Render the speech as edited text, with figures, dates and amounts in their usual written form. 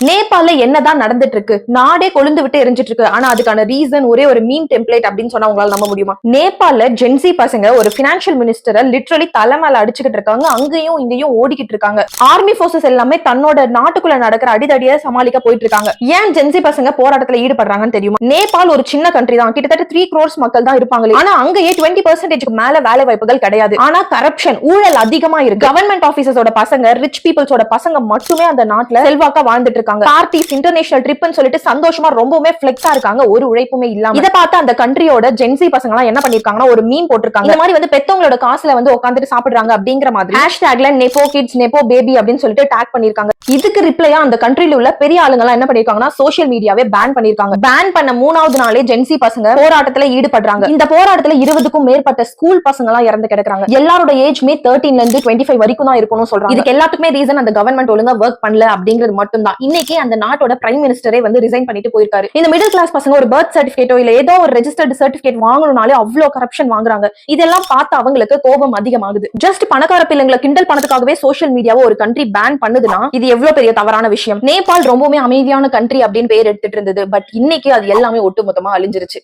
நேபாள என்னதான் நடந்துட்டு இருக்கு, நாடே கொழுந்து விட்டு எரிஞ்சிட்டு இருக்கு. ஆனா அதுக்கான ரீசன் ஒரே ஒரு மீம் டெம்ப்ளேட் அப்படின்னு சொன்னா உங்களால நம்ப முடியுமா? நேபாள ஜென்சி பசங்க ஒரு பினான்சியல் மினிஸ்டரை லிட்டரலி தலைமையில அடிச்சுக்கிட்டு இருக்காங்க. அங்கேயும் இங்கேயும் ஓடிக்கிட்டு இருக்காங்க. ஆர்மி போர்சஸ் எல்லாமே தன்னோட நாட்டுக்குள்ள நடக்கிற அடிதடியை சமாளிக்க போயிட்டு இருக்காங்க. ஏன் ஜென்சி பசங்க போராட்டத்துல ஈடுபடுறாங்கன்னு தெரியுமா? நேபாள் ஒரு சின்ன கண்ட்ரி தான், கிட்டத்தட்ட 3 crores மக்கள் தான் இருப்பாங்க. ஆனா அங்கேயே 20% மேல வேலை வாய்ப்புகள் கிடையாது. ஆனா கரப்ஷன், ஊழல் அதிகமா இருக்கு. கவர்மெண்ட் ஆபீசர்ஸோட பசங்க, ரிச் பீப்புள்ஸோட பசங்க மட்டுமே அந்த நாட்டுல செல்வாக்கா வாழ்ந்துட்டு இருக்காங்க. பார்ட்டிஸ், இன்டர்நேஷனல் ட்ரிப்னு சொல்லிட்டு சந்தோஷமா ரொம்பவே ஃபிளெக்ஸா இருக்காங்க, ஒரு உழைப்புமே இல்லாம. இத பார்த்து அந்த கண்ட்ரியோட ஜென்சி பசங்க எல்லாம் என்ன பண்ணிருக்காங்கன்னா ஒரு மீம் போட்டிருக்காங்க. இந்த மாதிரி பெத்தவங்களோட காசுல உட்கார்ந்துட்டு சாப்பிடுறாங்க அப்படிங்கிற மாதிரி ஹேஷ்டேக்ல நெப்போ கிட்ஸ், நெப்போ பேபி அப்படின்னு சொல்லிட்டு டாக் பண்ணிருக்காங்க. இதுக்கு ரிப்ளையா அந்த கண்ட்ரில உள்ள பெரிய ஆளுங்க எல்லாம் என்ன பண்ணிருக்காங்கன்னா சோஷியல் மீடியாவே பேன் பண்ணிருக்காங்க. பேன் பண்ண 3வது நாளே ஜென்சி பசங்க போராட்டத்துல ஈடுபடுறாங்க. இந்த போராட்டத்துல 20க்கும் மேற்பட்ட ஸ்கூல் பசங்க எல்லாம் இறந்து கிடக்குறாங்க. எல்லாரோட ஏஜ்மே 13ல இருந்து 25 வரைக்கும் தான் இருக்கணும் சொல்றாங்க. இதுக்கு எல்லாத்துக்குமே ரீசன் அந்த கவர்மெண்ட் ஒழுங்கா ஒர்க் பண்ணல அப்படிங்கிறது மட்டும் தான். இன்னைக்கு அந்த நாட்டோட பிரைம் மினிஸ்டரே ரிசைன் பண்ணிட்டு போயிருக்காரு. இந்த மிடில் கிளாஸ் பசங்க ஒரு பர்த் சர்டிபிகேட்டோ இல்ல ஏதோ ஒரு ரெஜிஸ்டர்ட் சர்டிபிகேட் வாங்கணும்னாலே அவ்வளவு கரப்ஷன் வாங்குறாங்க. இதெல்லாம் பார்த்து அவங்களுக்கு கோபம் அதிகமாகுது. ஜஸ்ட் பணக்கார பிள்ளைங்களை கிண்டல் பண்ணதுக்காகவே சோஷியல் மீடியாவை ஒரு கண்ட்ரி பேன் பண்ணுதுன்னா இது எவ்வளவு பெரிய தவறான விஷயம். நேபாள் ரொம்பவே அமைதியான கண்ட்ரி அப்படின்னு பேர் எடுத்துட்டு இருந்தது. பட் இன்னைக்கு அது எல்லாமே ஒட்டுமொத்தமா அழிஞ்சிருச்சு.